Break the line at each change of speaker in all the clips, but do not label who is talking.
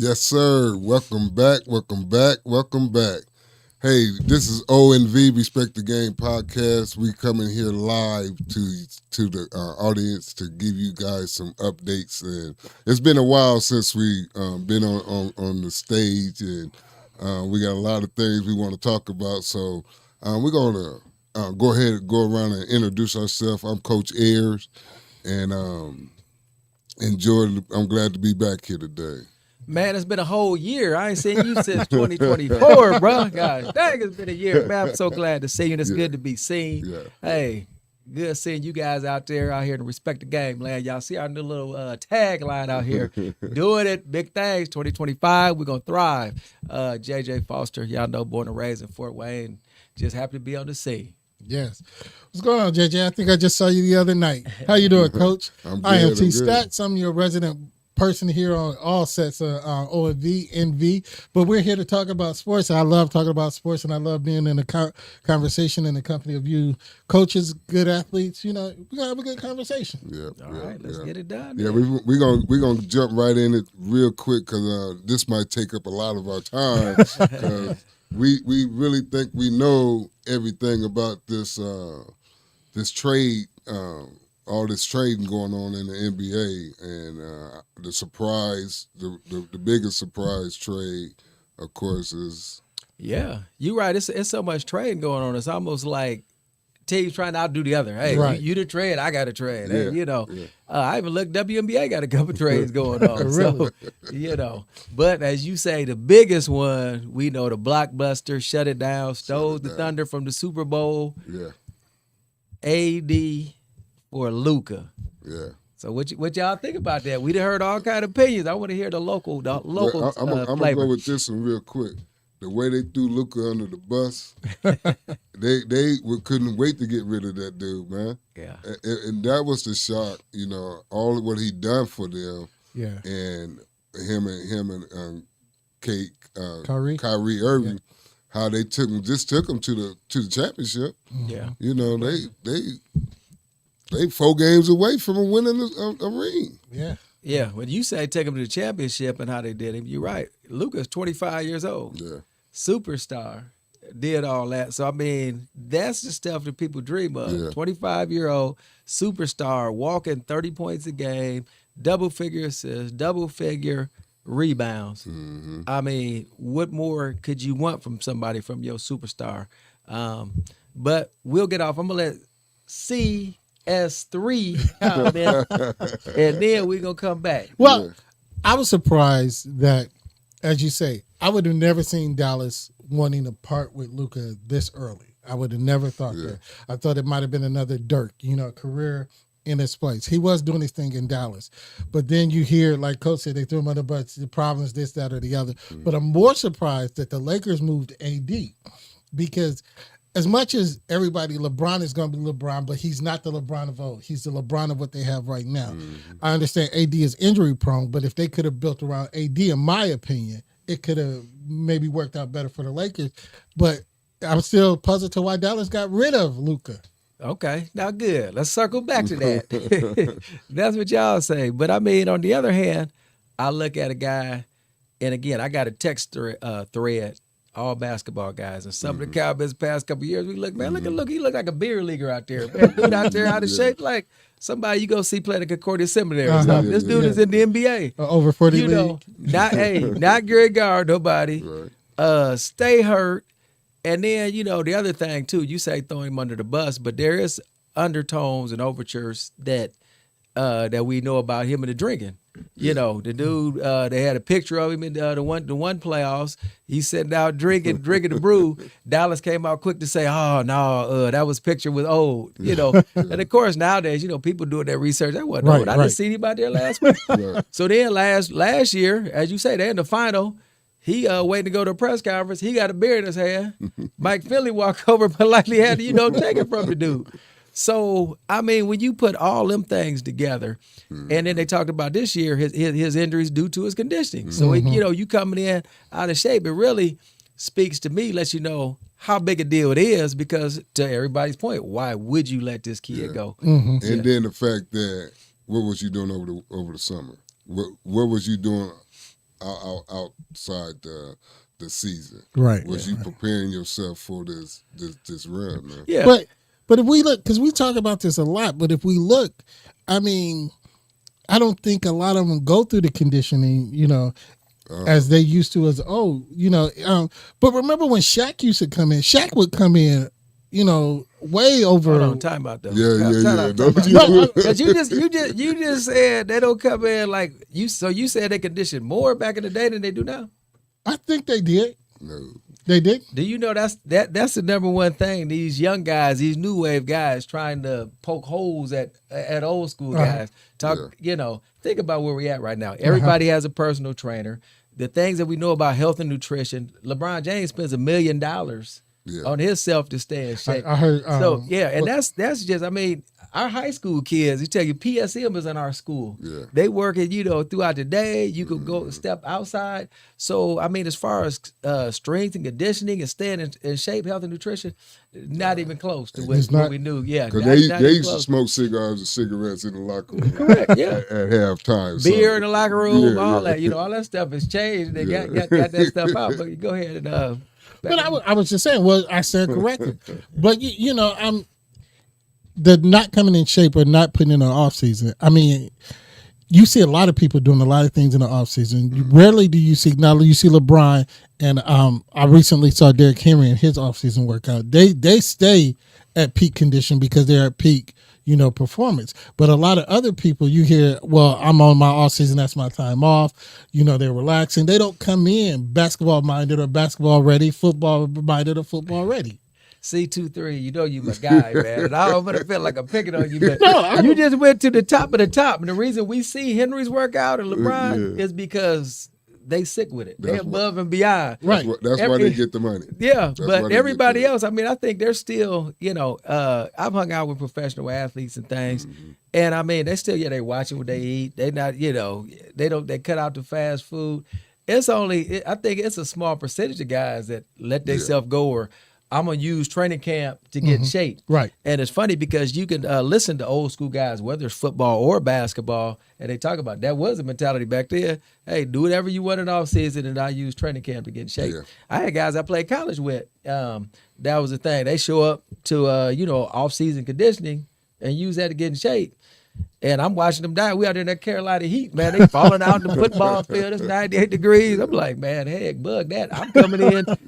Yes, sir. Welcome back. Welcome back. Welcome back. Hey, this is ONV Respect the Game podcast. We coming here live to the audience to give you guys some updates. And it's been a while since we been on the stage, and we got a lot of things we want to talk about. So we're gonna go ahead and go around and introduce ourselves. I'm Coach Ayers, and I'm glad to be back here today.
Man, it's been a whole year. I ain't seen you since 2024, bro. Gosh, dang, it's been a year. Man, I'm so glad to see you. It's good to be seen.
Yeah.
Hey, good seeing you guys out here to respect the game, man. Y'all see our new little tagline out here. Doing it, big things, 2025, we're going to thrive. JJ Foster, y'all know, born and raised in Fort Wayne. Just happy to be on the scene.
Yes. What's going on, JJ? I think I just saw you the other night. How you doing, Coach? I am T. Stats. I'm your resident person here on all sets of ONV, NV. But we're here to talk about sports. I love talking about sports, and I love being in a conversation in the company of you coaches, good athletes. You know, we're going to have a good conversation.
Yeah.
All right, let's get it done.
Yeah, we're gonna jump right in it real quick because this might take up a lot of our time. 'Cause we really think we know everything about this trade. All this trading going on in the NBA, and the surprise, the biggest surprise trade, of course, is.
Yeah, you're right. It's so much trading going on. It's almost like teams trying to outdo the other. Hey,
Right.
you the trade, I got a trade.
Yeah,
Hey, I even looked, WNBA got a couple trades going on.
Really?
So, but as you say, the biggest one, we know the blockbuster, shut it down, stole the thunder from the Super Bowl.
Yeah,
AD for Luka.
yeah.
So what y'all think about that? We done heard all kind of opinions. I want to hear the local
Well, I'm gonna
flavor.
go with this one real quick. The way they threw Luka under the bus, they couldn't wait to get rid of that dude, man.
Yeah.
And that was the shock, all of what he done for them,
Yeah.
and him and
Kyrie
Irving, how they took him to the championship.
Yeah.
They 4 games away from winning a ring.
Yeah.
Yeah, when you say take him to the championship and how they did him, you're right. Luka's 25 years old.
Yeah,
Superstar, did all that. So, I mean, that's the stuff that people dream of.
Yeah.
25-year-old superstar walking 30 points a game, double-figure assists, double-figure rebounds.
mm-hmm.
I mean, what more could you want from somebody, from your superstar? But we'll get off. I'm going to let CS3 comment, and then we're going to come back.
Well, I was surprised that, as you say, I would have never seen Dallas wanting to part with Luka this early. I would have never thought that. I thought it might have been another Dirk, career in his place. He was doing his thing in Dallas. But then you hear, like Coach said, they threw him under the bus, the problems, this, that, or the other. But I'm more surprised that the Lakers moved AD, because as much as everybody, LeBron is going to be LeBron, but he's not the LeBron of old. He's the LeBron of what they have right now. I understand AD is injury prone, but if they could have built around AD, in my opinion, it could have maybe worked out better for the Lakers. But I'm still puzzled to why Dallas got rid of Luka.
Okay, now good. Let's circle back to that. That's what y'all say. But I mean, on the other hand, I look at a guy, and again, I got a text thread, all basketball guys, and some of the Cowboys the past couple of years, we look, man, look, he look like a beer leaguer out there. Man, dude out there out of shape, like somebody you go see play at Concordia Seminary or something. This dude is in the NBA.
Over 40 league.
Not Greg Gard, nobody.
Right.
Stay hurt. And then, the other thing, too, you say throw him under the bus, but there is undertones and overtures that we know about him and the drinking. The dude, they had a picture of him in the one playoffs. He's sitting out drinking the brew. Dallas came out quick to say, oh, no, that was picture with old, And, of course, nowadays, people doing that research. That wasn't old. I didn't see him out there last week.
Right.
So then last year, as you say, they're in the final. He waiting to go to a press conference. He got a beer in his hand. Mike Finley walked over, politely had to, take it from the dude. So, I mean, when you put all them things together, and then they talked about this year, his injuries due to his conditioning. So, you coming in out of shape, it really speaks to me, lets you know how big a deal it is, because to everybody's point, why would you let this kid go?
And then the fact that, what was you doing over the summer? What was you doing outside the season?
Right.
Was you preparing yourself for this run, man?
Yeah.
But if we look, because we talk about this a lot, but if we look, I mean, I don't think a lot of them go through the conditioning, as they used to but remember when Shaq used to come in, Shaq would come in, way over.
Hold on, time out though.
Yeah.
Because you just said they don't come in like you. So you said they conditioned more back in the day than they do now.
I think they did.
No.
They did.
Do you know that's the number one thing? These young guys, these new wave guys, trying to poke holes at old school guys. Think about where we're at right now. Everybody has a personal trainer. The things that we know about health and nutrition. LeBron James spends $1 million on himself to stay in shape.
I heard.
And that's just. I mean, our high school kids. You tell you, PSM is in our school.
Yeah.
They work it, throughout the day. You could go step outside. So I mean, as far as strength and conditioning and staying in shape, health and nutrition, not even close to what we knew. Yeah,
because they used to smoke cigars and cigarettes in the locker room.
Correct. Yeah.
At halftime.
Beer in the locker room, all that. All that stuff has changed. They got that stuff out. But go ahead and.
But I was just saying, I stand corrected. But I'm the not coming in shape or not putting in an off season. I mean, you see a lot of people doing a lot of things in the off season. Rarely do you see. Now you see LeBron, and I recently saw Derrick Henry in his off season workout. They stay at peak condition because they're at peak, performance. But a lot of other people you hear, well, I'm on my off season, that's my time off. They're relaxing. They don't come in basketball minded or basketball ready, football minded or football ready.
C23, you my guy, man. And I don't want to feel like I'm picking on you, but you just went to the top of the top. And the reason we see Henry's workout and LeBron is because they sick with it. They're above and beyond.
Right.
That's why they get the money.
Yeah, but everybody else, I mean, I think they're still, I've hung out with professional athletes and things. Mm-hmm. And I mean, they watching what they eat. They not, they cut out the fast food. It's only, I think it's a small percentage of guys that let themselves go or I'm going to use training camp to get in shape.
Right.
And it's funny because you can listen to old school guys, whether it's football or basketball, and they talk about that was a mentality back then. Hey, do whatever you want in off season, and I use training camp to get in shape. Yeah. I had guys I played college with. That was the thing. They show up to, off season conditioning and use that to get in shape. And I'm watching them die. We out there in that Carolina heat, man. They falling out in the football field. It's 98 degrees. I'm like, man, heck, bug that. I'm coming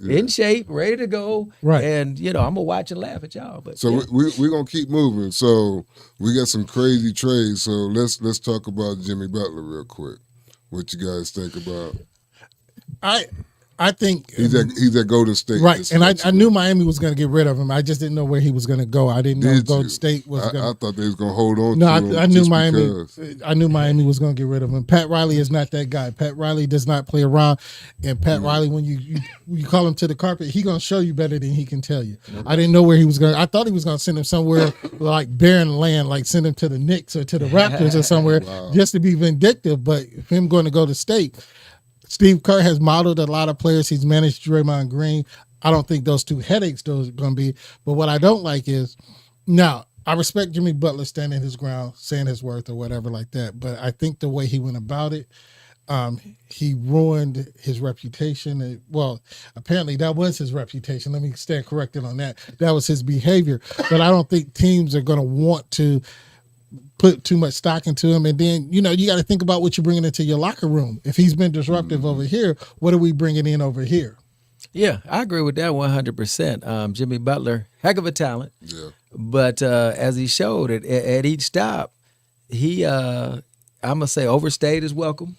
in shape, ready to go.
Right.
And, I'm going to watch and laugh at y'all. But
so we're going to keep moving. So we got some crazy trades. So let's talk about Jimmy Butler real quick. What you guys think about?
I think
he's at Golden State,
right? And I knew Miami was going to get rid of him. I just didn't know where he was going to go. I didn't know Golden State was going.
I thought they was going to hold on.
No,
to him
I knew Miami.
Because.
I knew Miami was going to get rid of him. Pat Riley is not that guy. Pat Riley does not play around. And Pat Riley, when you call him to the carpet, he going to show you better than he can tell you. I didn't know where he was going. I thought he was going to send him somewhere like barren land, like send him to the Knicks or to the Raptors or somewhere just to be vindictive. But him going to go to State. Steve Kerr has modeled a lot of players. He's managed Draymond Green. I don't think those two headaches those are going to be. But what I don't like is, now, I respect Jimmy Butler standing his ground, saying his worth or whatever like that. But I think the way he went about it, he ruined his reputation. Well, apparently that was his reputation. Let me stand corrected on that. That was his behavior. But I don't think teams are going to want to put too much stock into him. And then, you got to think about what you're bringing into your locker room. If he's been disruptive over here, what are we bringing in over here?
Yeah, I agree with that 100%. Jimmy Butler, heck of a talent.
Yeah.
But as he showed at each stop, he, I'm going to say, overstayed his welcome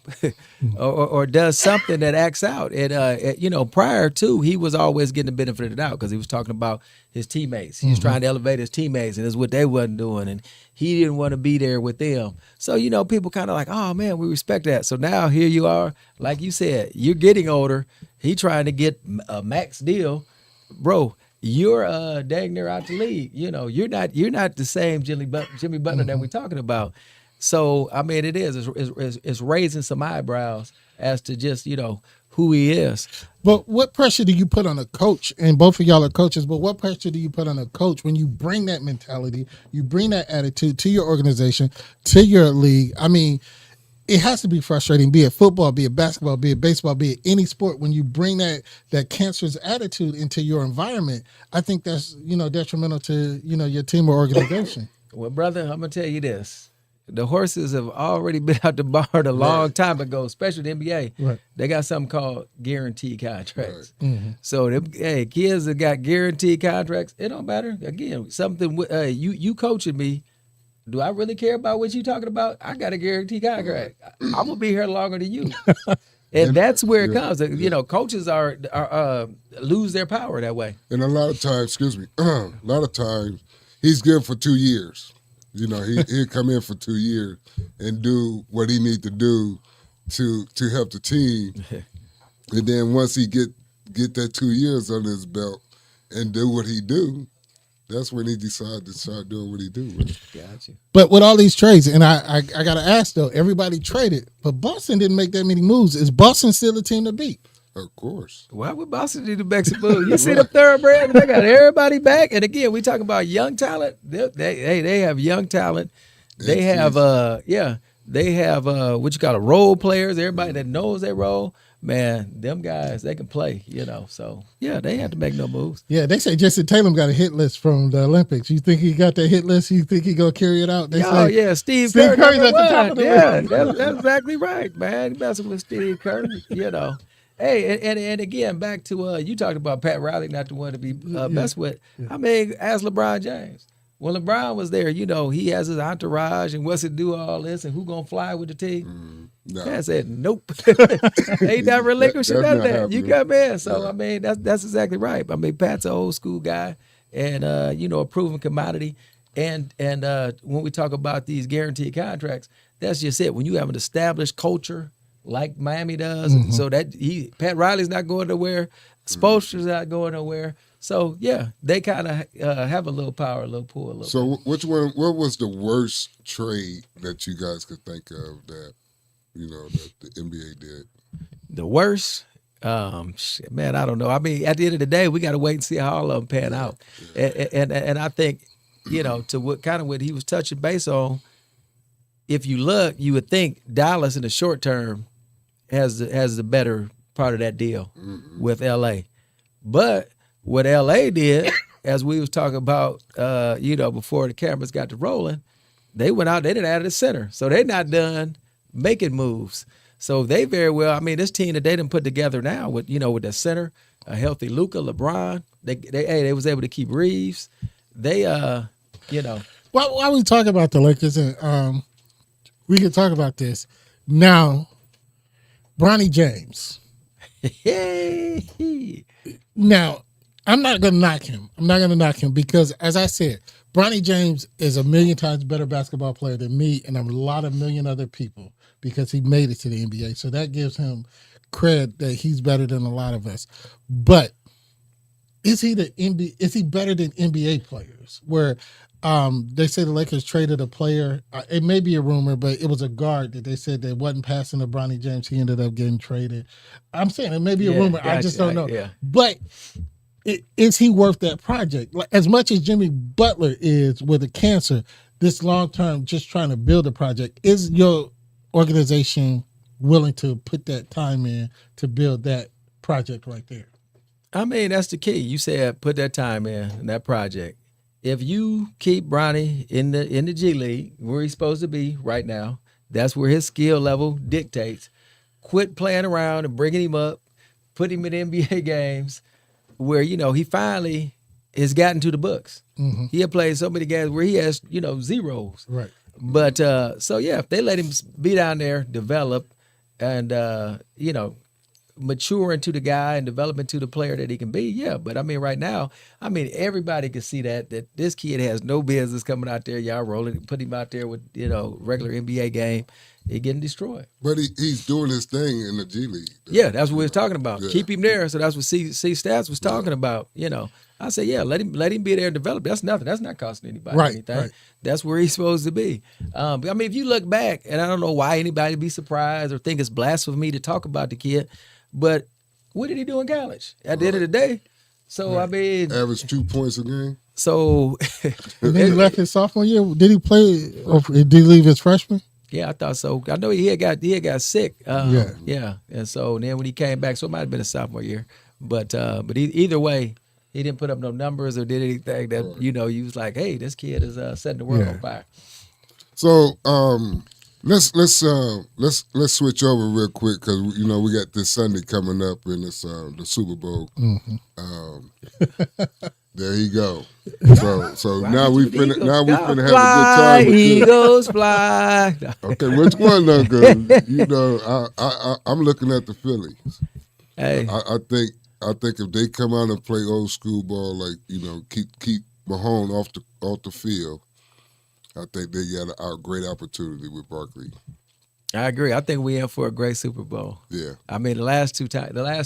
or does something that acts out. And, prior to, he was always getting the benefit of the doubt because he was talking about his teammates. He was trying to elevate his teammates, and that's what they wasn't doing. And he didn't want to be there with them. So, people kind of like, oh, man, we respect that. So now here you are, like you said, you're getting older. He trying to get a max deal. Bro, you're dang near out the league. You're not the same Jimmy Butler that we're talking about. So, I mean, it's raising some eyebrows as to just, who he is.
But what pressure do you put on a coach? And both of y'all are coaches, but what pressure do you put on a coach when you bring that mentality, you bring that attitude to your organization, to your league? I mean, it has to be frustrating, be it football, be it basketball, be it baseball, be it any sport. When you bring that cancerous attitude into your environment, I think that's, detrimental to, your team or organization.
Well, brother, I'm gonna tell you this: the horses have already been out the barn a long time ago, especially the NBA.
Right.
They got something called guaranteed contracts.
Right.
Mm-hmm.
So, kids that got guaranteed contracts, it don't matter. Again, something you coaching me. Do I really care about what you talking about? I got a guaranteed contract. I'm gonna be here longer than you, and that's where it comes. Coaches are lose their power that way.
And a lot of times, a lot of times he's good for 2 years. He'll come in for 2 years and do what he need to do to help the team. And then once he get that 2 years under his belt and do what he do, that's when he decided to start doing what he do. Right?
Gotcha.
But with all these trades, and I got to ask, though, everybody traded, but Boston didn't make that many moves. Is Boston still a team to beat?
Of course.
Why would Boston need to make some moves? You see the thoroughbreds, they got everybody back. And again, we talk about young talent. They have young talent. They have they have what you call role players, everybody that knows their role. Man, them guys, they can play, So, yeah, they had to make no moves.
Yeah, they say Jason Tatum got a hit list from the Olympics. You think he got that hit list? You think he going to carry it out?
Steve Kerr
Curry's at the top of the list.
That's exactly right, man. Messing with Steve Kerr, Hey, and again, back to you talked about Pat Riley not the one to be messed with. Yeah. I mean, ask LeBron James. When LeBron was there, he has his entourage and what's to do all this and who gonna fly with the team.
No.
Pat said, nope. Ain't not relinquishing none of that. You come in. So, yeah. I mean, that's exactly right. I mean, Pat's an old school guy and, a proven commodity. And when we talk about these guaranteed contracts, that's just it. When you have an established culture like Miami does, so that Pat Riley's not going nowhere, Spoelstra's not going nowhere. So, yeah, they kind of have a little power, a little pull, a little.
So, what was the worst trade that you guys could think of that, that the NBA did?
The worst? Man, I don't know. I mean, at the end of the day, we got to wait and see how all of them pan out. Yeah. And I think, to what he was touching base on, if you look, you would think Dallas in the short term has the better part of that deal with LA. But what LA did, as we was talking about, before the cameras got to rolling, they went out, they didn't add a center. So they're not done making moves. So they very well, I mean, this team that they done put together now with the center, a healthy Luka, LeBron, they was able to keep Reeves. They,
While we talk about the Lakers, and we can talk about this now, Bronny James. Now, I'm not going to knock him. Because, as I said, Bronny James is a million times better basketball player than me and a lot of million other people because he made it to the NBA. So that gives him credit that he's better than a lot of us. But is he better than NBA players? Where they say the Lakers traded a player. It may be a rumor, but it was a guard that they said that wasn't passing to Bronny James. He ended up getting traded. I'm saying it may be a rumor. I just don't know.
Yeah.
But is he worth that project? As much as Jimmy Butler is with a cancer, this long term, just trying to build a project, is your organization willing to put that time in to build that project right there?
I mean, that's the key. You said put that time in that project. If you keep Bronny in the G League, where he's supposed to be right now, that's where his skill level dictates. Quit playing around and bringing him up, put him in NBA games where, he finally has gotten to the books. Mm-hmm. He had played so many games where he has, zeros.
Right.
But, if they let him be down there, develop, and, mature into the guy and develop into the player that he can be, yeah. But, right now, everybody can see that this kid has no business coming out there, y'all rolling, put him out there with, regular NBA game. He's getting destroyed.
But he's doing his thing in the G League.
Yeah, that's what we was talking about. Yeah. Keep him there. So that's what C Stats was talking about. I say, yeah, let him be there and develop. That's nothing. That's not costing anybody anything. Right. That's where he's supposed to be. If you look back, and I don't know why anybody be surprised or think it's blasphemy to talk about the kid, but what did he do in college? At the end of the day. So,
average 2 points a game.
So.
And then he left his sophomore year. Did he play, or did he leave his freshman?
Yeah, I thought so. I know he had got sick.
Yeah.
And so then when he came back, so it might have been a sophomore year, but either way, he didn't put up no numbers or did anything that you was like, hey, this kid is setting the world on fire.
So let's switch over real quick because we got this Sunday coming up and it's the Super Bowl. There you go. So now we finna have a good time. With
Eagles fly.
Okay, which one though? Because I'm looking at the Phillies.
Hey,
I think if they come out and play old school ball, like keep Mahomes off the field, I think they got a great opportunity with Barkley.
I agree. I think we in for a great Super Bowl.
Yeah.
I mean, the last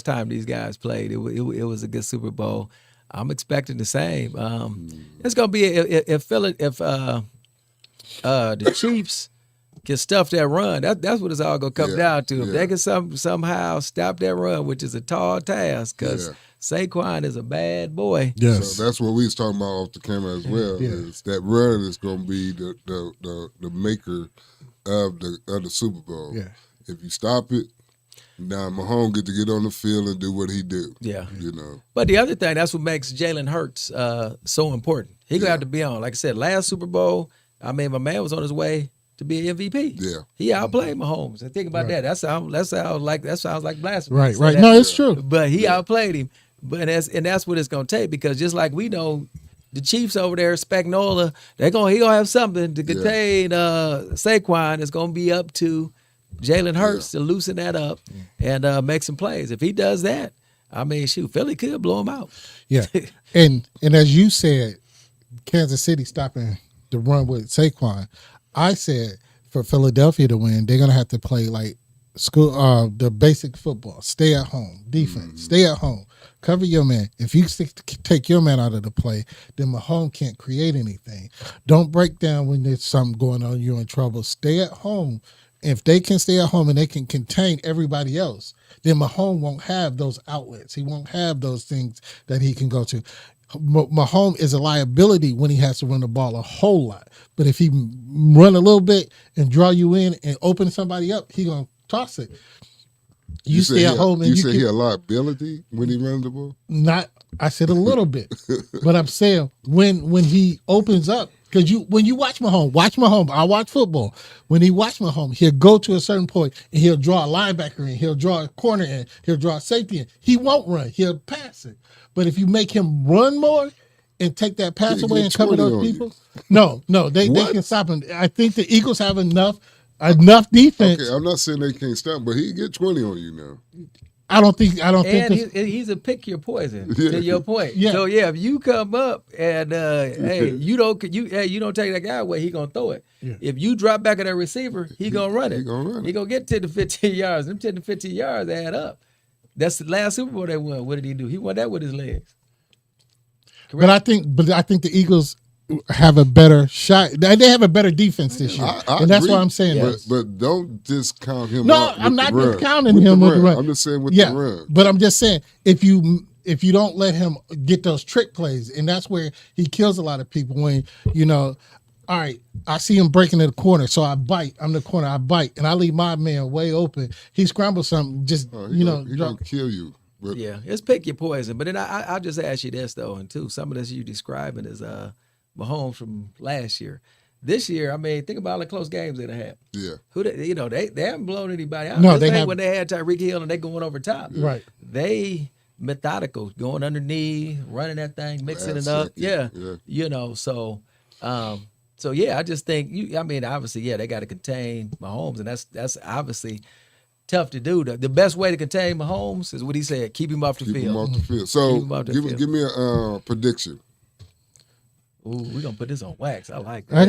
time these guys played, it was a good Super Bowl. I'm expecting the same. It's gonna be if the Chiefs can stuff that run. That's what it's all gonna come down to. If they can somehow stop that run, which is a tall task, because Saquon is a bad boy.
Yes.
So that's what we was talking about off the camera as well. Is that run is gonna be the maker of the Super Bowl.
Yeah.
If you stop it, now Mahomes get to get on the field and do what he do.
Yeah.
But
the other thing, that's what makes Jalen Hurts so important. He gonna have to be on. Like I said, last Super Bowl, I mean, my man was on his way to be an MVP.
Yeah.
He outplayed Mahomes. And think about that. That sounds like blasphemy.
Right. No, it's true.
But he outplayed him. But that's what it's gonna take, because just like we know, the Chiefs over there, Spagnuolo, he gonna have something to contain Saquon. It's gonna be up to Jalen Hurts to loosen that up and make some plays. If he does that, I mean, shoot, Philly could blow him out.
Yeah, and as you said, Kansas City stopping the run with Saquon. I said for Philadelphia to win, they're gonna have to play like school, the basic football. Stay at home, defense. Stay at home. Cover your man. If you take your man out of the play, then Mahomes can't create anything. Don't break down when there's something going on. You're in trouble. Stay at home. If they can stay at home and they can contain everybody else, then Mahomes won't have those outlets. He won't have those things that he can go to. Mahomes is a liability when he has to run the ball a whole lot. But if he run a little bit and draw you in and open somebody up, he's going to toss it. You stay at home and
you say he a liability when he runs the ball?
Not, I said a little bit. But I'm saying when he opens up, because when you watch Mahomes, I watch football. When he watch Mahomes, he'll go to a certain point and he'll draw a linebacker in, he'll draw a corner in, he'll draw a safety in. He won't run, he'll pass it. But if you make him run more and take that pass away and cover those people, no, they can stop him. I think the Eagles have enough defense.
Okay, I'm not saying they can't stop, but he get 20 on you now.
I don't think.
And he's a pick your poison. To your point.
Yeah.
So if you come up and you don't take that guy away, he gonna throw it.
Yeah.
If you drop back at that receiver, he gonna run it.
He gonna run it.
He gonna get 10 to 15 yards. Them 10 to 15 yards add up. That's the last Super Bowl they won. What did he do? He won that with his legs. Correct?
But I think the Eagles have a better shot. They have a better defense this year,
I
that's
agree,
why I'm saying that.
But don't discount him.
No, I'm not discounting him with the run.
I'm just saying with the run.
But I'm just saying if you don't let him get those trick plays, and that's where he kills a lot of people. When all right, I see him breaking in the corner, so I bite. I'm the corner, I bite, and I leave my man way open. He scrambles something, just
he's gonna kill you. But,
it's pick your poison. But then I'll just ask you this though, and too, some of this you describing is Mahomes from last year. This year, I mean, think about all the close games they had.
Yeah.
They haven't blown anybody out.
No, they haven't.
When they had Tyreek Hill and they going over top.
Right.
They methodical, going underneath, running that thing, mixing it up. Yeah. So I just think obviously, they got to contain Mahomes, and that's obviously tough to do. The best way to contain Mahomes is what he said: keep him off the field.
Keep him off the field. So give me a prediction.
Ooh, we're gonna put this on wax. I like that.
I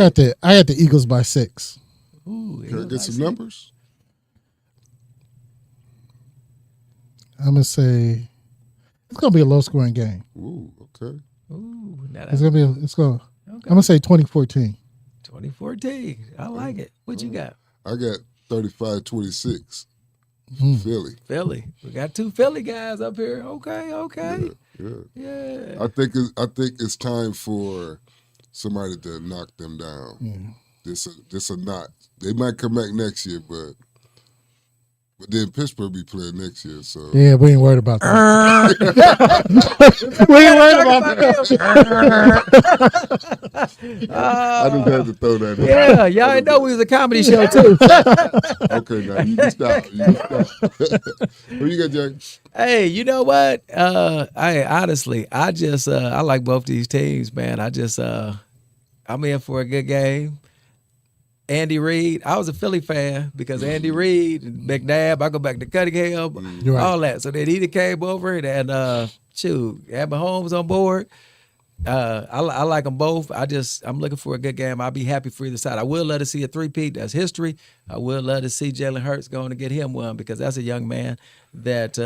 got the Eagles by 6.
Ooh,
Can I get some numbers?
I'm gonna say it's gonna be a low scoring game.
Ooh, okay.
Ooh,
I'm gonna say 2014.
2014. I like it. What you got?
I got 35-26. Philly.
We got 2 Philly guys up here. Okay. Yeah.
I think it's time for somebody to knock them down. This or not. They might come back next year, but then Pittsburgh be playing next year, so
Yeah, we ain't worried about that. We ain't worried about that.
I just had to throw that in.
Yeah, y'all didn't know we was a comedy show too.
Okay, now you can stop. You can stop. Who you got, Jack?
Hey, you know what? I honestly, I like both these teams, man. I'm in for a good game. Andy Reid, I was a Philly fan because Andy Reid and McNabb, I go back to Cunningham,
You're right.
all that. So then he came over and had Mahomes on board. I like them both. I'm looking for a good game. I'll be happy for either side. I will love to see a three-peat. That's history. I will love to see Jalen Hurts going to get him one because that's a young man that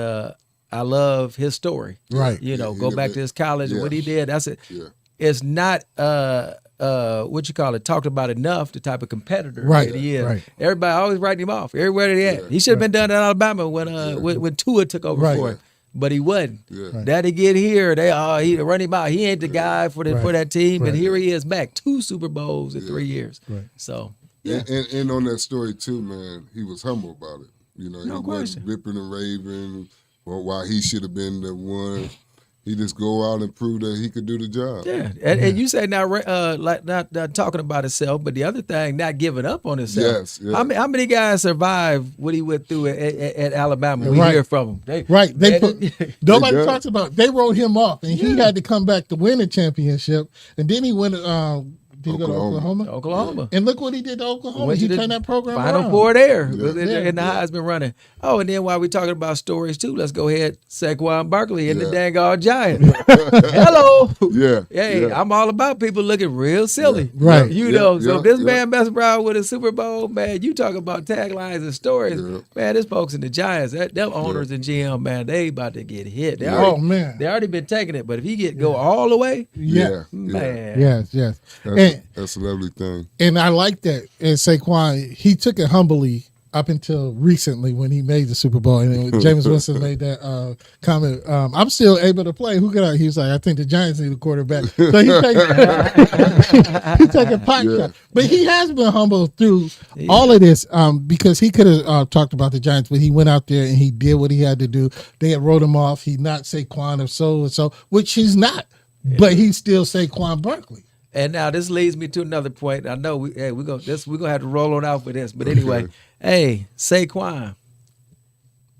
I love his story.
Right.
You know, go back to his college and what he did. That's it.
Yeah.
It's not what you call it, talked about enough, the type of competitor
Right,
that he is.
right.
Everybody always writing him off everywhere that he at. He should have been done at Alabama when Tua took over
Right.
for him. But he wasn't.
Yeah.
Right.
Daddy get here, he run him out. He ain't the guy for
Right.
that team.
Right.
And here he is back, 2 Super Bowls in 3 years.
Right.
So yeah.
And on that story too, man, he was humble about it. You know,
No
he
question.
wasn't ripping and raving why he should have been the one. He just go out and prove that he could do the job.
Yeah, and you say not talking about himself, but the other thing, not giving up on himself.
Yes, yeah.
How many guys survived what he went through at Alabama? We
Right.
hear from him.
Nobody
They
talks about. They wrote him off, and he had to come back to win a championship. And then he went. Did he go to Oklahoma?
Oklahoma.
And look what he did to Oklahoma.
Went
He
to the
turned that program
Final
around.
Four there
Yeah.
in the Heisman running. Oh, and then while we're talking about stories too, let's go ahead. Saquon Barkley and the
Yeah.
dang all Giant. Hello.
Yeah.
Hey,
yeah.
I'm all about people looking real silly.
Right.
You
Yeah,
know, so
yeah,
if this
yeah.
man messing around with a Super Bowl, man, you talk about taglines and stories.
Yeah.
Man, this folks in the Giants, them owners and GM, man, they about to get hit. They
Yeah.
already,
Oh man.
they already been taking it, but if he go all the way,
Yeah.
man.
Yes. Yes.
That's a lovely thing.
And I like that. And Saquon, he took it humbly up until recently when he made the Super Bowl. And when James Winston made that comment, I'm still able to play. Who could I? He was like, I think the Giants need a quarterback. So he's taking pot
Yeah.
shot. But he has been humble through all of this because he could have talked about the Giants, but he went out there and he did what he had to do. They had wrote him off. He's not Saquon of so and so, which he's not. But he's still Saquon Barkley.
And now this leads me to another point. I know we're gonna have to roll on out for this. But anyway,
Okay.
hey, Saquon,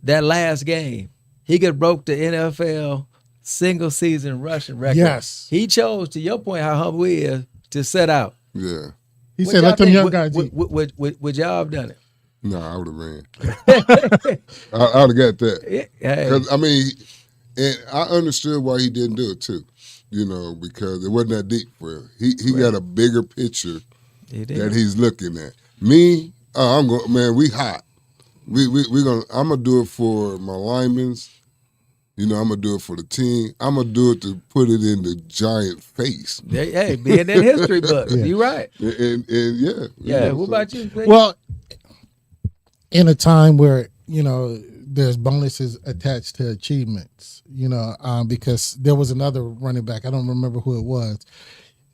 that last game, he could broke the NFL single season rushing record.
Yes.
He chose, to your point, how humble he is, to set out.
Yeah.
He
What
said,
y'all
let them
think?
young guys eat.
Would y'all have done it?
No, I would have ran. I would have got that.
Hey,
'Cause, I mean, and I understood why he didn't do it too. You know, because it wasn't that deep for him. He got a bigger picture
he
that
did.
he's looking at. Me, I'm going. Man, we hot. We gonna. I'm gonna do it for my linemen. You know, I'm gonna do it for the team. I'm gonna do it to put it in the Giant face.
Hey, be in that history book.
Yeah.
You right.
And yeah.
Yeah.
know,
What
so-
about you? Clay?
Well, in a time where, there's bonuses attached to achievements, because there was another running back. I don't remember who it was.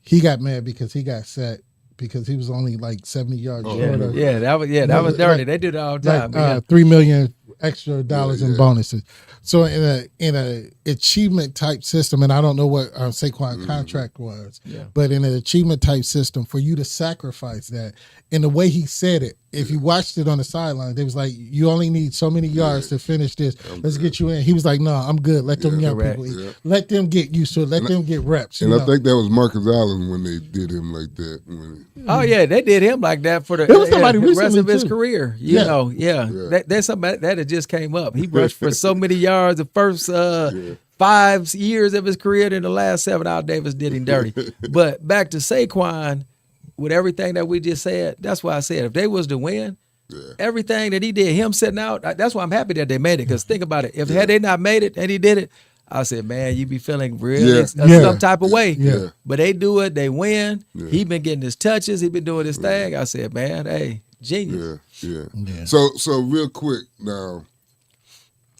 He got mad because he got set because he was only like 70 yards
Oh,
short of
that was dirty.
like-
They do it all the time.
like $3 million extra dollars
Yeah,
in
yeah.
bonuses. So in a achievement type system, and I don't know what Saquon contract was,
Yeah.
but in an achievement type system, for you to sacrifice that, in the way he said it, if you watched it on the sideline, they was like, you only need so many yards to finish this. Let's get you in. He was like, no, I'm good. Let them young
Correct.
people eat.
Yeah.
Let them get used to it. Let them get reps.
And
you
I
know?
think that was Marcus Allen when they did him like that.
Oh yeah, they did him like that for the,
There was somebody
the rest
recently,
of his
too.
career. You
Yeah.
know, There's somebody that had just came up. He rushed for so many yards the first 5 years of his career. Then the last 7, Al Davis did him dirty. But back to Saquon, with everything that we just said, that's why I said if they was to win, everything that he did, him sitting out, that's why I'm happy that they made it. Because think about it, if had they not made it and he did it, I said, man, you be feeling really
Yeah.
some type of way.
Yeah.
But they do it, they win.
Yeah.
He been getting his touches, he been doing his thing. I said, man, hey, genius.
Yeah.
Yeah.
So real quick now,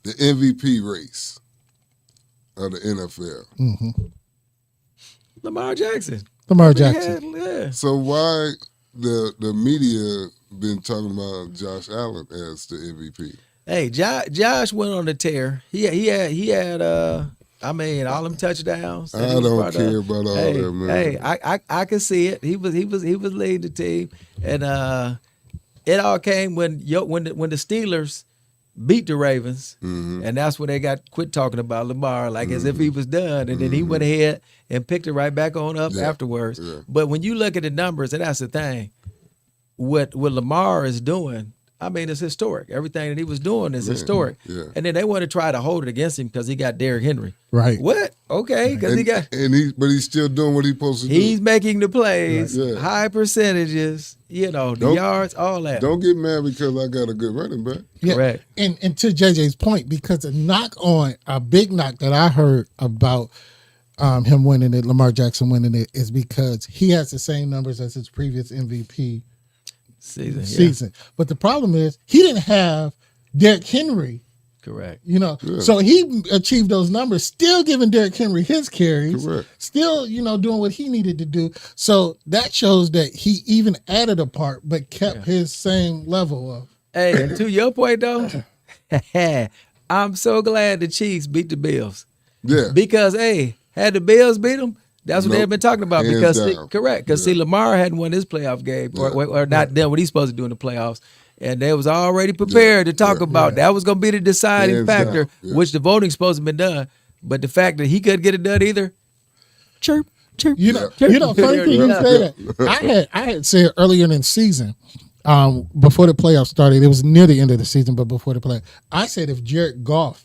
the MVP race of the NFL.
Lamar Jackson.
Lamar Jackson.
Yeah.
So why the media been talking about Josh Allen as the MVP.
Hey, Josh went on the tear. He had I mean, all them touchdowns.
I don't care about all that, man.
Hey, I can see it. He was leading the team, and it all came when the Steelers beat the Ravens, and that's when they got quit talking about Lamar like as if he was done, and then he went ahead and picked it right back on up afterwards.
Yeah.
But when you look at the numbers, and that's the thing, what Lamar is doing, I mean, it's historic. Everything that he was doing is historic.
Yeah.
And then they want to try to hold it against him because he got Derrick Henry.
Right.
What? Okay, because
but he's still doing what he's supposed to do.
he's making the plays,
Yeah.
high percentages, the yards, all that.
Don't get mad because I got a good running back.
Yeah.
Correct.
And to JJ's point, because a big knock that I heard about him winning it, Lamar Jackson winning it, is because he has the same numbers as his previous MVP season. But the problem is he didn't have Derrick Henry.
Correct.
So he achieved those numbers, still giving Derrick Henry his carries,
Correct.
still, doing what he needed to do. So that shows that he even added a part, but kept his same level of.
Hey, and to your point though, I'm so glad the Chiefs beat the Bills.
Yeah.
Because had the Bills beat them, that's what they've been talking about.
Hands
Because
down.
correct, because see, Lamar hadn't won his playoff game, or not done what he's supposed to do in the playoffs, and they was already prepared to talk about that was going to be the deciding
Hands
factor,
down. Yeah.
which the voting's supposed to have been done. But the fact that he couldn't get it done either, chirp, chirp.
Funny thing you say that. I had said earlier in the season, before the playoffs started, it was near the end of the season, but before the playoffs, I said if Jared Goff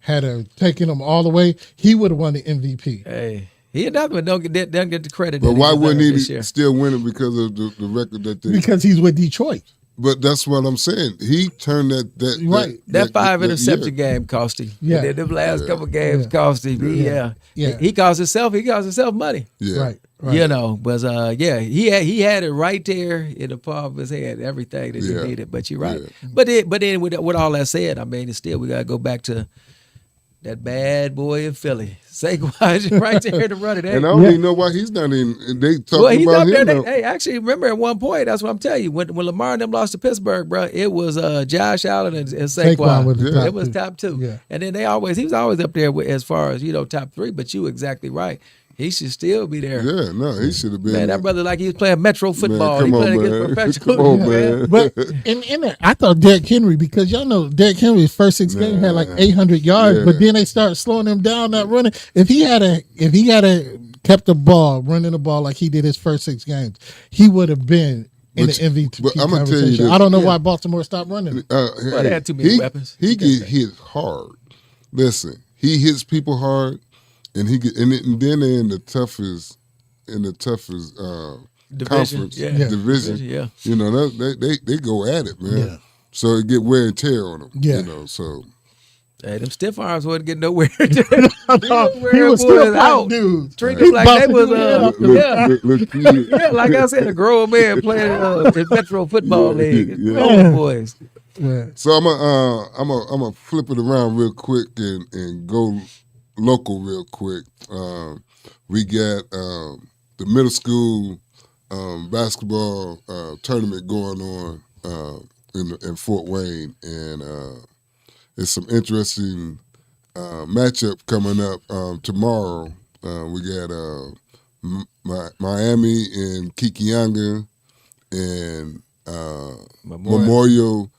had taken him all the way, he would have won the MVP.
Hey, he another one don't get the credit.
But
that
why
he's
wouldn't
done
he
this year.
still win it because of the record that they?
Because he's with Detroit.
But that's what I'm saying. He turned that
Right.
That 5
that
interception
year.
game cost him.
Yeah.
And then them last couple games cost him.
Yeah.
He cost himself. He cost himself money.
Yeah.
Right.
But he had it right there in the palm of his hand, everything that he needed. But you're right.
Yeah.
But then with all that said, I mean, still we gotta go back to that bad boy in Philly. Saquon's right there to run it.
And I don't even know why he's not in. They talking
He's
about
up there.
him.
Hey, actually, remember at one point, that's what I'm telling you. When Lamar and them lost to Pittsburgh, bro, it was Josh Allen and Saquon.
was the top
It was
two.
top two.
Yeah.
And then he was always up there as far as top three. But you exactly right. He should still be there.
Yeah, no, he should have been.
Man, that brother like he was playing Metro football.
come
he
on,
playing
man.
against professional.
Come on, man.
But in that, I thought Derrick Henry, because y'all know Derrick Henry's first 6 games had like 800 yards,
Yeah.
but then they started slowing him down, not running. If he had kept the ball, running the ball like he did his first 6 games, he would have been in
But-
the MVP
but I'ma tell you
conversation.
this.
I don't know why Baltimore stopped running.
Well, they had too many weapons.
He get hit hard. Listen, he hits people hard, and and then they're in the toughest
Division,
conference
yeah.
division.
Yeah.
They go at it, man.
Yeah.
So it get wear and tear on them.
Yeah.
So
Hey, them stiff arms wasn't getting nowhere.
He was still fighting dudes.
Treat them like they was
look,
yeah, like I said, a grown man playing in Metro Football League.
Yeah.
Old boys.
Yeah.
So I'm a flip it around real quick and go local real quick. We got the middle school basketball tournament going on in Fort Wayne, and it's some interesting matchup coming up tomorrow. We got Miami and Kikianga and Memorial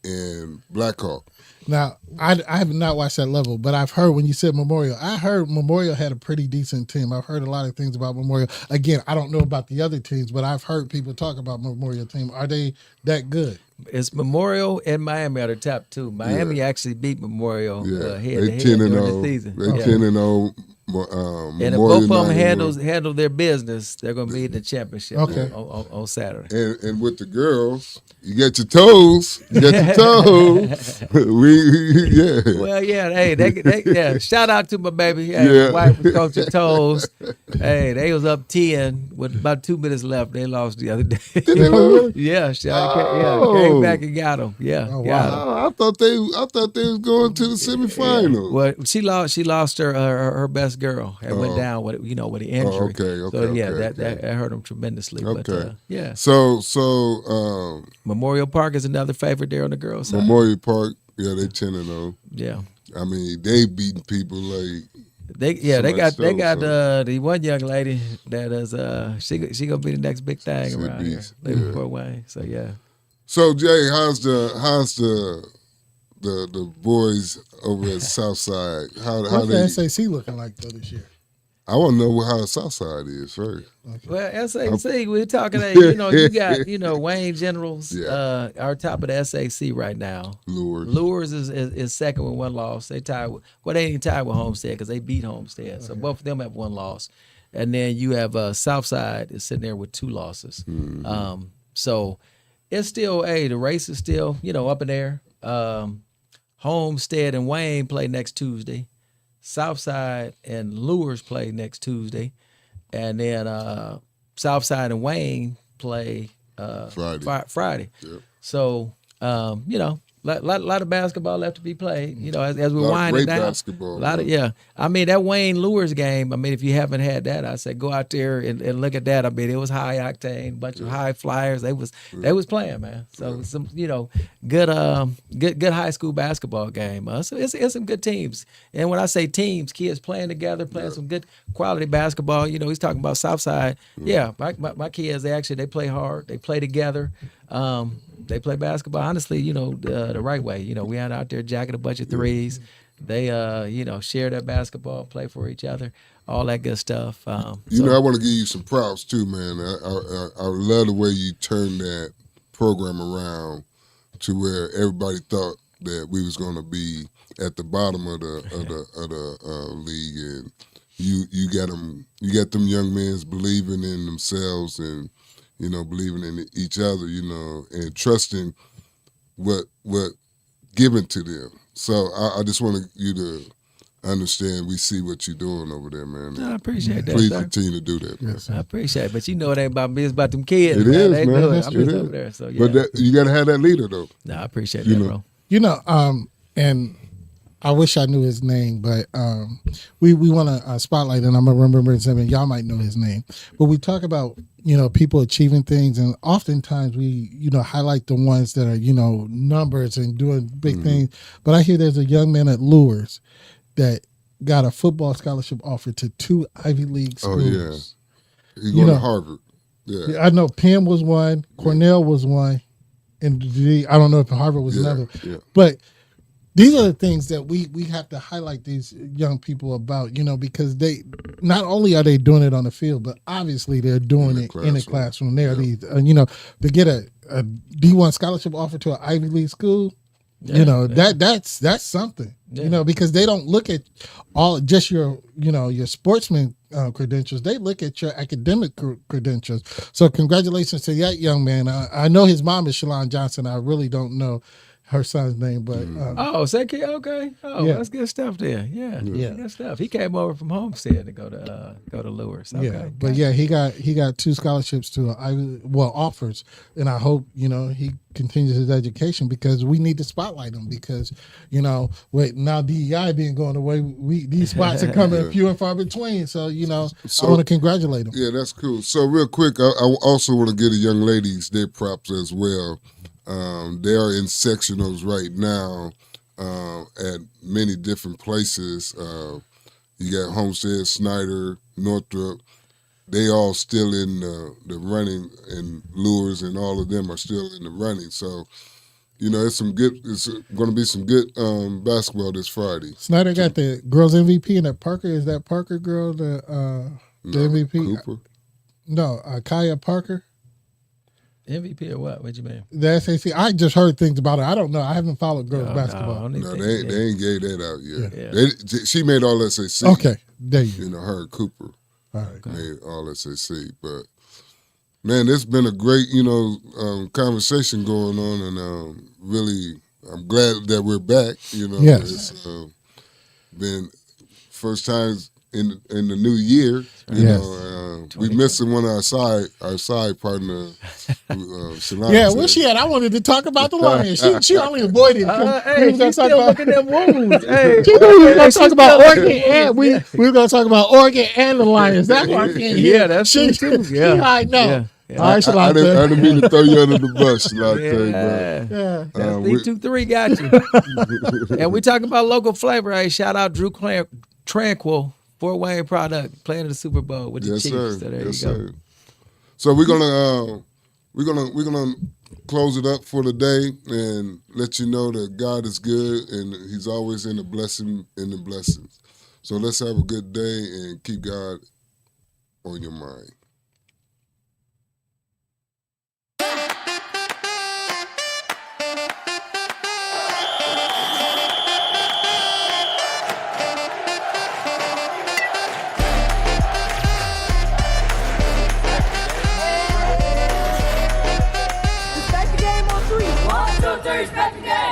and Blackhawk.
Now, I have not watched that level, but I've heard when you said Memorial, I heard Memorial had a pretty decent team. I've heard a lot of things about Memorial. Again, I don't know about the other teams, but I've heard people talk about Memorial team. Are they that good?
It's Memorial and Miami are the top two. Miami actually beat Memorial
Yeah,
head
they
to head
10 and
during
0.
the season.
They
Yeah.
10 and 0.
And if both of them handle their business, they're going to be in the championship
Okay.
on Saturday.
And with the girls, you got your toes. You got your toes. Yeah.
Well, yeah, hey, they shout out to my baby. Hey,
Yeah.
my wife was coaching toes. Hey, they was up 10 with about 2 minutes left. They lost the other day.
Did they lose?
Yeah,
Oh.
came back and got them. Yeah,
Oh,
got
wow.
'em.
I thought they was going to the semifinal.
Well, she lost her best girl and went down with with the injury. So yeah, that hurt them tremendously.
Okay.
But yeah.
So
Memorial Park is another favorite there on the girls' side.
Memorial Park, yeah, they 10-0.
Yeah.
I mean, they beating people like
they got the one young lady that is she gonna be the next big thing around here. Lady Fort Wayne. So yeah.
So Jay, how's the boys over at Southside? How
What's
they?
the SAC looking like though this year?
I want to know how Southside is first.
Well, SAC, we're talking. You got Wayne Generals are top of the SAC right now. Lures is second with one loss. They tied with they ain't tied with Homestead because they beat Homestead. Okay. So both of them have one loss, and then you have Southside is sitting there with 2 losses. Mm-hmm. So it's still the race is still up in there. Homestead and Wayne play next Tuesday. Southside and Lures play next Tuesday, and then Southside and Wayne play Friday. Yep. So lot of basketball left to be played. As we wind it down.
Basketball,
I mean that Wayne Lures game. I mean if you haven't had that, I say go out there and look at that. I mean it was high octane, bunch of high flyers. They was playing, man. So some good high school basketball game. So it's some good teams. And when I say teams, kids playing together, playing some good quality basketball. He's talking about Southside. Yeah, my kids they play hard. They play together. They play basketball, honestly, the right way. We aren't out there jacking a bunch of threes. They, share that basketball, play for each other, all that good stuff.
I want to give you some props too, man. I love the way you turned that program around to where everybody thought that we was going to be at the bottom of the league, and you got them young men believing in themselves and believing in each other, and trusting what given to them. So I just want you to understand. We see what you're doing over there, man.
I appreciate that.
Please
sir.
continue to do that, man.
Yes,
I appreciate it, but it ain't about me. It's about them kids.
It is,
they
man.
Good.
That's
I'm
true.
just over there. So yeah.
But you got to have that leader, though.
No, I appreciate that, bro.
And I wish I knew his name, but we want to spotlight, and I'm going to remember his name, and y'all might know his name. But we talk about, people achieving things, and oftentimes we, highlight the ones that are, numbers and doing big things. But I hear there's a young man at Lures that got a football scholarship offer to 2 Ivy League schools.
Oh, yeah. He's going to Harvard. Yeah.
I know Penn was one, Cornell was one, and I don't know if Harvard was another.
Yeah.
But these are the things that we have to highlight these young people about, because they not only are they doing it on the field, but obviously they're doing it in the classroom. They're these, to get a D1 scholarship offer to an Ivy League school, that's something. Because they don't look at all just your sportsman credentials. They look at your academic credentials. So congratulations to that young man. I know his mom is Shalon Johnson. I really don't know her son's name, but
okay. Oh, that's good stuff there. Yeah, good stuff. He came over from Homestead to go to Lures. Okay.
Yeah, but he got 2 scholarships to offers, and I hope he continues his education because we need to spotlight him because with now DEI being going away, these spots are coming few and far between. So I want to congratulate him.
Yeah, that's cool. So real quick, I also want to give the young ladies their props as well. They are in sectionals right now at many different places. You got Homestead, Snyder, Northrop. They all still in the running, and Lures and all of them are still in the running. So, it's going to be some good basketball this Friday.
Snyder got the girls MVP, and that Parker, is that Parker girl the MVP?
Cooper?
No, Kaya Parker.
MVP or what? What you mean?
The SAC. I just heard things about it. I don't know. I haven't followed girls basketball.
No, they ain't gave that out yet. Yeah. She made all SAC.
Okay, there you go.
Her and Cooper
right.
made all SAC. But man, it's been a great conversation going on, and really, I'm glad that we're back.
Yes.
It's been first time in the new year.
Yes.
we missing one of our side partner, Shalana.
Yeah, where she at? I wanted to talk about the Lions. She only avoided it.
Hey, she's still looking at them wounds. Hey,
we were going to talk about Oregon and we were going to talk about Oregon and the Lions. That's why I can't hear.
Yeah, that's true too. Yeah,
I know.
Yeah.
All right,
I didn't mean to throw you under the bus, Shalana.
Yeah. That's 2-3 got you. And we talking about local flavor. Hey, shout out Drew Tranquil, Fort Wayne product, playing in the Super Bowl with the Chiefs.
Sir.
So there you go.
Sir. So we're gonna close it up for the day and let you know that God is good and He's always in the blessings. So let's have a good day and keep God on your mind.
Respect the game on 3. 1, 2, 3, respect the game.